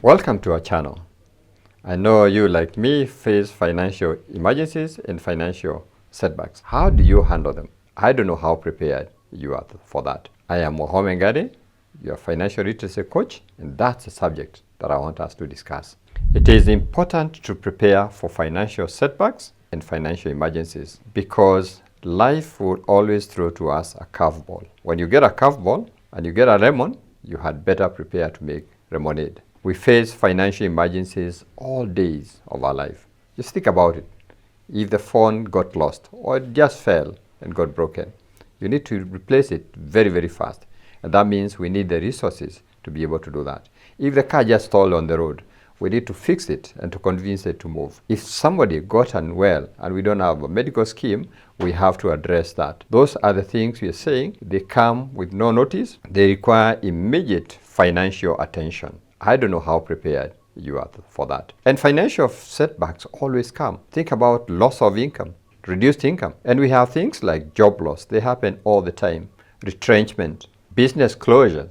Welcome to our channel. I know you, like me, face financial emergencies and financial setbacks. How do you handle them? I don't know how prepared you are for that. I am Wahome Ngari, your financial literacy coach, and that's the subject that I want us to discuss. It is important to prepare for financial setbacks and financial emergencies because life will always throw to us a curveball. When you get a curveball and you get a lemon, you had better prepare to make lemonade. We face financial emergencies all days of our life. Just think about it. If the phone got lost or it just fell and got broken, you need to replace it very, very fast. And that means we need the resources to be able to do that. If the car just stalled on the road, we need to fix it and to convince it to move. If somebody got unwell and we don't have a medical scheme, we have to address that. Those are the things we are saying. They come with no notice. They require immediate financial attention. I don't know how prepared you are for that. And financial setbacks always come. Think about loss of income, reduced income. And we have things like job loss. They happen all the time. Retrenchment, business closures,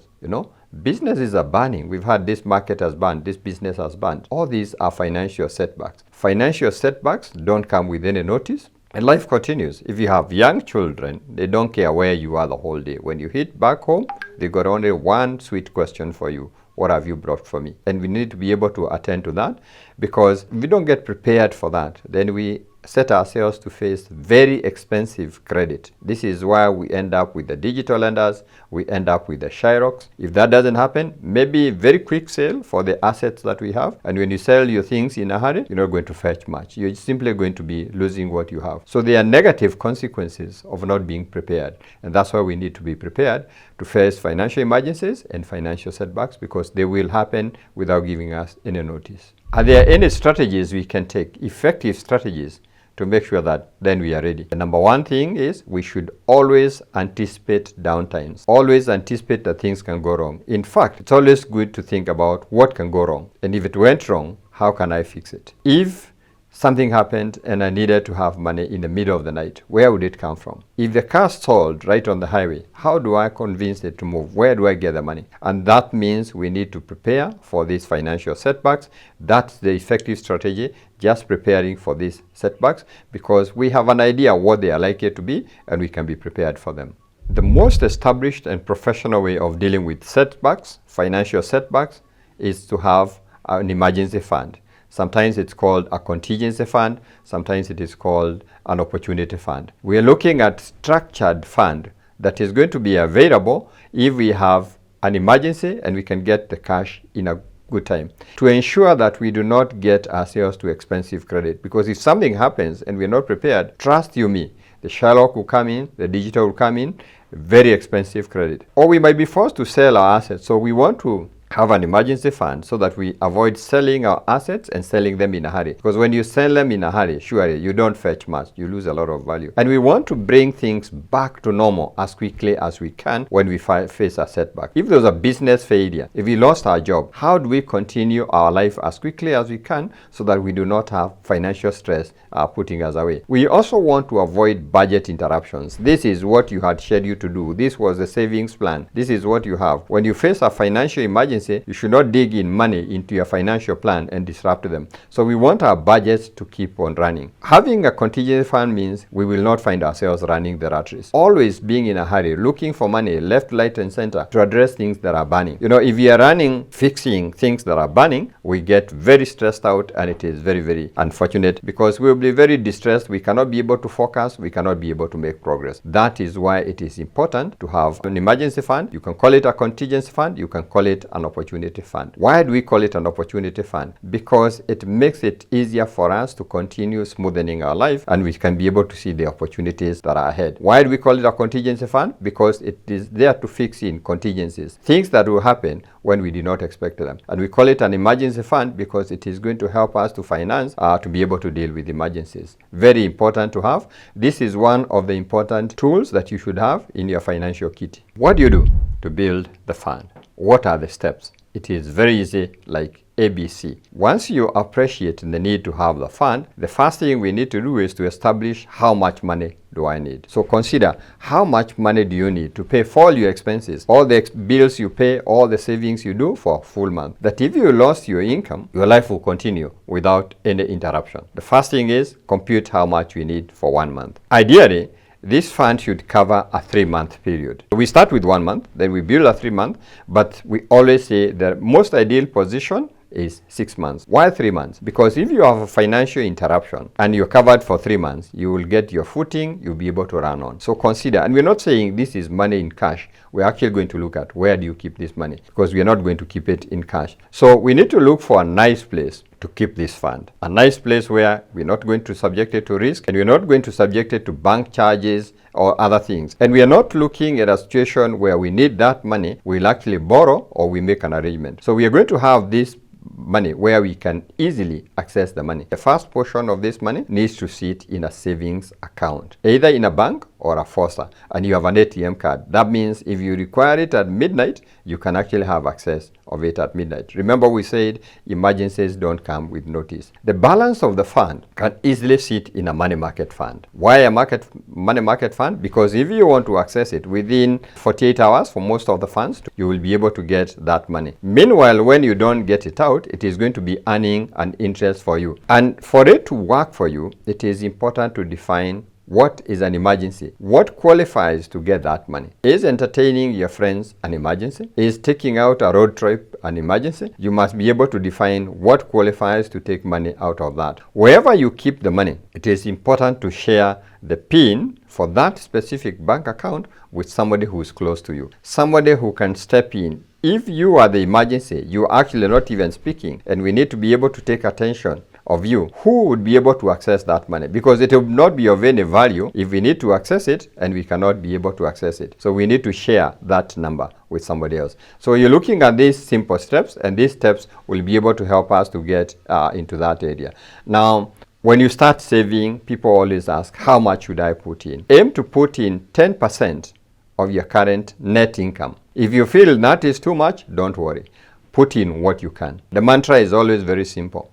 Businesses are burning. We've had this market has burned, this business has burned. All these are financial setbacks. Financial setbacks don't come with any notice. And life continues. If you have young children, they don't care where you are the whole day. When you hit back home, they got only one sweet question for you. What have you brought for me? And we need to be able to attend to that, because if we don't get prepared for that, then we set ourselves to face very expensive credit. This is why we end up with the digital lenders, we end up with the Shyrocks. If that doesn't happen, maybe very quick sale for the assets that we have. And when you sell your things in a hurry, you're not going to fetch much. You're simply going to be losing what you have. So there are negative consequences of not being prepared. And that's why we need to be prepared to face financial emergencies and financial setbacks, because they will happen without giving us any notice. Are there any strategies we can take, effective strategies, to make sure that then we are ready? The number one thing is we should always anticipate downtimes. Always anticipate that things can go wrong. In fact, it's always good to think about what can go wrong. And if it went wrong, how can I fix it? If something happened and I needed to have money in the middle of the night, where would it come from? If the car stalled right on the highway, how do I convince it to move? Where do I get the money? And that means we need to prepare for these financial setbacks. That's the effective strategy, just preparing for these setbacks, because we have an idea what they are likely to be and we can be prepared for them. The most established and professional way of dealing with setbacks, financial setbacks, is to have an emergency fund. Sometimes it's called a contingency fund. Sometimes it is called an opportunity fund. We are looking at structured fund that is going to be available if we have an emergency and we can get the cash in a good time, to ensure that we do not get ourselves to expensive credit. Because if something happens and we're not prepared, trust you me, the Sherlock will come in, the digital will come in, very expensive credit. Or we might be forced to sell our assets. So we want to have an emergency fund so that we avoid selling our assets and selling them in a hurry. Because when you sell them in a hurry, surely you don't fetch much, you lose a lot of value. And we want to bring things back to normal as quickly as we can when we face a setback. If there's a business failure, if we lost our job, how do we continue our life as quickly as we can so that we do not have financial stress putting us away? We also want to avoid budget interruptions. This is what you had scheduled to do. This was the savings plan. This is what you have. When you face a financial emergency, you should not dig in money into your financial plan and disrupt them. So we want our budgets to keep on running. Having a contingency fund means we will not find ourselves running the rat race. Always being in a hurry, looking for money left, right, and center to address things that are burning. If we are fixing things that are burning, we get very stressed out, and it is very, very unfortunate, because we will be very distressed. We cannot be able to focus. We cannot be able to make progress. That is why it is important to have an emergency fund. You can call it a contingency fund. You can call it an opportunity fund. Why do we call it an opportunity fund? Because it makes it easier for us to continue smoothening our life, and we can be able to see the opportunities that are ahead. Why do we call it a contingency fund? Because it is there to fix in contingencies, things that will happen when we did not expect them. And we call it an emergency fund because it is going to help us to finance to be able to deal with emergencies. Very important to have. This is one of the important tools that you should have in your financial kit. What do you do to build the fund? What are the steps? It is very easy, like ABC. Once you appreciate the need to have the fund, the first thing we need to do is to establish how much money do I need. So consider how much money do you need to pay for all your expenses, all the bills you pay, all the savings you do for a full month. That if you lost your income, your life will continue without any interruption. The first thing is compute how much you need for 1 month. Ideally, this fund should cover a 3-month period. We start with 1 month, then we build a 3-month, but we always say the most ideal position is 6 months. Why 3 months? Because if you have a financial interruption and you're covered for 3 months, you will get your footing, you'll be able to run on. So consider, and we're not saying this is money in cash. We're actually going to look at where do you keep this money, because we are not going to keep it in cash. So we need to look for a nice place to keep this fund. A nice place where we're not going to subject it to risk, and we're not going to subject it to bank charges or other things. And we are not looking at a situation where we need that money, we'll actually borrow or we make an arrangement. So we are going to have this money where we can easily access the money. The first portion of this money needs to sit in a savings account, either in a bank or a FOSA, and you have an ATM card. That means if you require it at midnight, you can actually have access of it at midnight. Remember, we said emergencies don't come with notice. The balance of the fund can easily sit in a money market fund. Why a money market fund? Because if you want to access it within 48 hours for most of the funds, you will be able to get that money. Meanwhile, when you don't get it out, it is going to be earning an interest for you. And for it to work for you, it is important to define what is an emergency? What qualifies to get that money? Is entertaining your friends an emergency? Is taking out a road trip an emergency? You must be able to define what qualifies to take money out of that. Wherever you keep the money, it is important to share the PIN for that specific bank account with somebody who is close to you. Somebody who can step in. If you are the emergency, you are actually not even speaking, and we need to be able to take attention of you, who would be able to access that money, because it will not be of any value if we need to access it and we cannot be able to access it. So we need to share that number with somebody else. So you're looking at these simple steps, and these steps will be able to help us to get into that area. Now, when you start saving, people always ask, how much should I put in? Aim to put in 10% of your current net income. If you feel that is too much, don't worry. Put in what you can. The mantra is always very simple.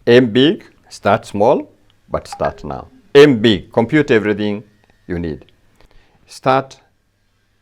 Aim big, start small, but start now. Aim big, compute everything you need. Start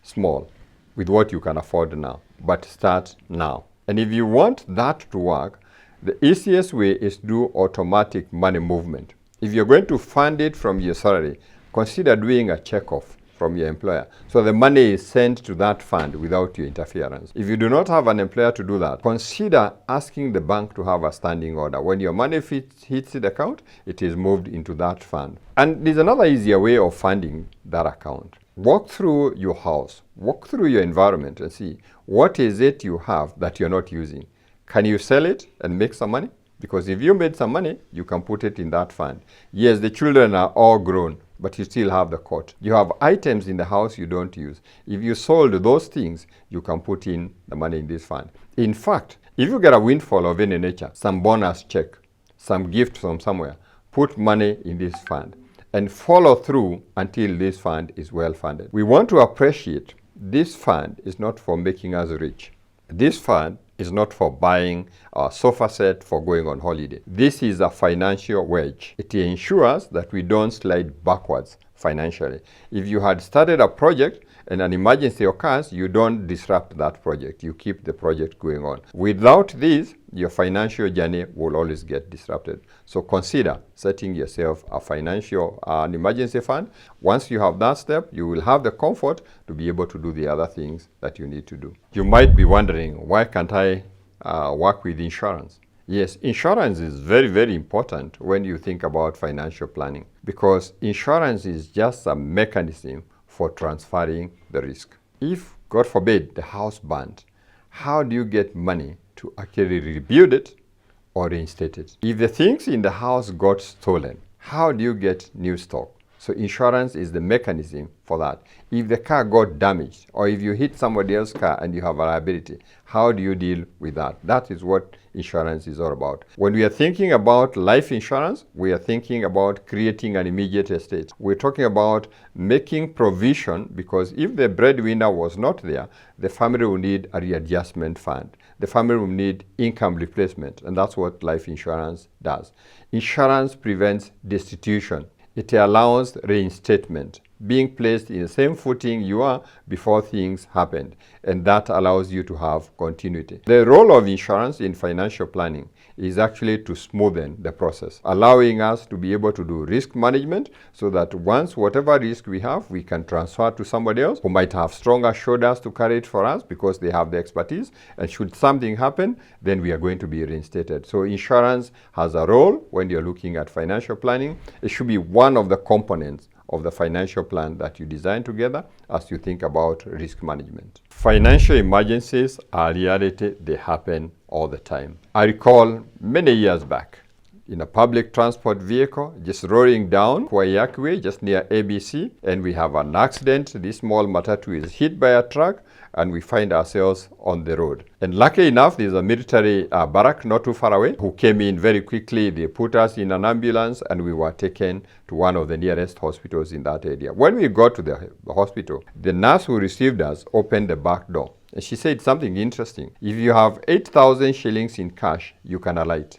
small with what you can afford now, but start now. And if you want that to work, the easiest way is to do automatic money movement. If you're going to fund it from your salary, consider doing a check-off from your employer. So the money is sent to that fund without your interference. If you do not have an employer to do that, consider asking the bank to have a standing order. When your money hits the account, it is moved into that fund. And there's another easier way of funding that account. Walk through your house, walk through your environment and see what is it you have that you're not using. Can you sell it and make some money? Because if you made some money, you can put it in that fund. Yes, the children are all grown, but you still have the cot. You have items in the house you don't use. If you sold those things, you can put in the money in this fund. In fact, if you get a windfall of any nature, some bonus check, some gift from somewhere, put money in this fund and follow through until this fund is well funded. We want to appreciate this fund is not for making us rich. This fund is not for buying a sofa set for going on holiday. This is a financial wedge. It ensures that we don't slide backwards financially. If you had started a project and an emergency occurs, you don't disrupt that project. You keep the project going on. Without this, your financial journey will always get disrupted. So consider setting yourself an emergency fund. Once you have that step, you will have the comfort to be able to do the other things that you need to do. You might be wondering, why can't I work with insurance? Yes, insurance is very, very important when you think about financial planning, because insurance is just a mechanism for transferring the risk. If, God forbid, the house burned, how do you get money to actually rebuild it or reinstate it? If the things in the house got stolen, how do you get new stock? So insurance is the mechanism for that. If the car got damaged, or if you hit somebody else's car and you have a liability, how do you deal with that? That is what insurance is all about. When we are thinking about life insurance, we are thinking about creating an immediate estate. We're talking about making provision, because if the breadwinner was not there, the family will need a readjustment fund. The family will need income replacement, and that's what life insurance does. Insurance prevents destitution. It allows reinstatement, being placed in the same footing you are before things happened, and that allows you to have continuity. The role of insurance in financial planning is actually to smoothen the process, allowing us to be able to do risk management so that once whatever risk we have, we can transfer to somebody else who might have stronger shoulders to carry it for us because they have the expertise, and should something happen, then we are going to be reinstated. So insurance has a role when you're looking at financial planning. It should be one of the components of the financial plan that you design together as you think about risk management. Financial emergencies are a reality. They happen all the time. I recall many years back in a public transport vehicle just rolling down Kwayak Way just near ABC, and we have an accident. This small matatu is hit by a truck and we find ourselves on the road. And lucky enough, there's a military barrack not too far away who came in very quickly. They put us in an ambulance and we were taken to one of the nearest hospitals in that area. When we got to the hospital, the nurse who received us opened the back door. And she said something interesting. If you have 8,000 shillings in cash, you can alight.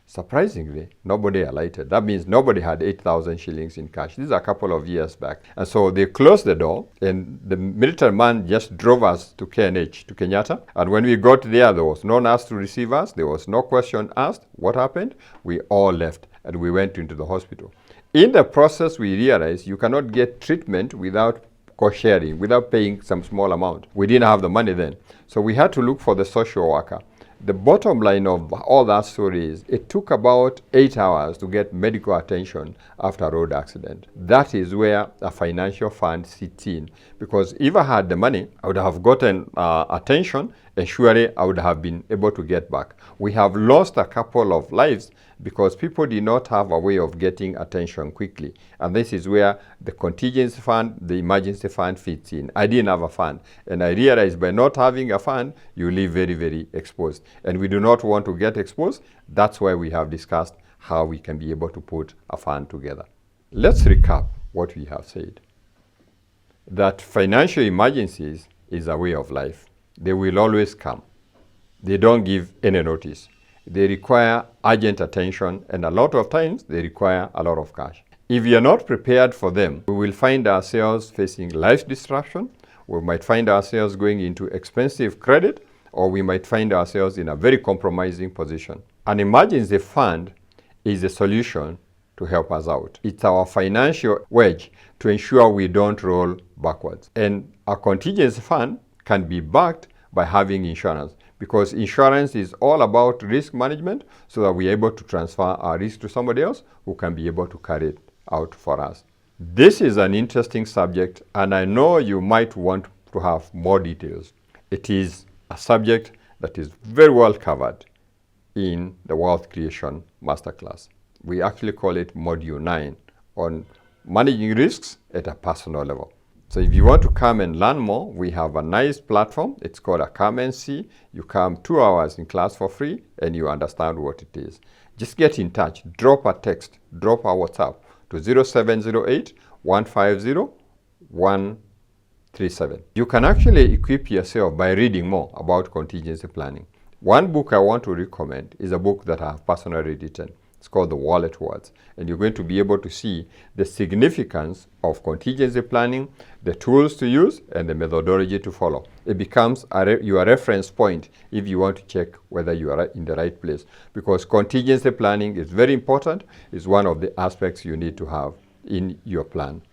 Surprisingly, nobody alighted. That means nobody had 8,000 shillings in cash. This is a couple of years back. And so they closed the door, and the military man just drove us to KNH, to Kenyatta. And when we got there was no nurse to receive us. There was no question asked. What happened? We all left, and we went into the hospital. In the process, we realized you cannot get treatment without co-sharing, without paying some small amount. We didn't have the money then. So we had to look for the social worker. The bottom line of all that story is it took about 8 hours to get medical attention after a road accident. That is where a financial fund sits in, because if I had the money, I would have gotten attention, and surely I would have been able to get back. We have lost a couple of lives because people did not have a way of getting attention quickly. And this is where the contingency fund, the emergency fund fits in. I didn't have a fund, and I realized by not having a fund, you live very, very exposed. And we do not want to get exposed. That's why we have discussed how we can be able to put a fund together. Let's recap what we have said. That financial emergencies is a way of life. They will always come. They don't give any notice. They require urgent attention, and a lot of times they require a lot of cash. If we are not prepared for them, we will find ourselves facing life disruption. We might find ourselves going into expensive credit, or we might find ourselves in a very compromising position. An emergency fund is a solution to help us out. It's our financial wedge to ensure we don't roll backwards. And a contingency fund can be backed by having insurance, because insurance is all about risk management, so that we're able to transfer our risk to somebody else who can be able to carry it out for us. This is an interesting subject, and I know you might want to have more details. It is a subject that is very well covered in the Wealth Creation Masterclass. We actually call it Module 9 on managing risks at a personal level. So if you want to come and learn more, we have a nice platform. It's called a Come and See. You come 2 hours in class for free, and you understand what it is. Just get in touch. Drop a text. Drop a WhatsApp to 0708 150 137. You can actually equip yourself by reading more about contingency planning. One book I want to recommend is a book that I have personally written. It's called The Wallet Words, and you're going to be able to see the significance of contingency planning, the tools to use, and the methodology to follow. It becomes your reference point if you want to check whether you are in the right place, because contingency planning is very important. It's one of the aspects you need to have in your plan.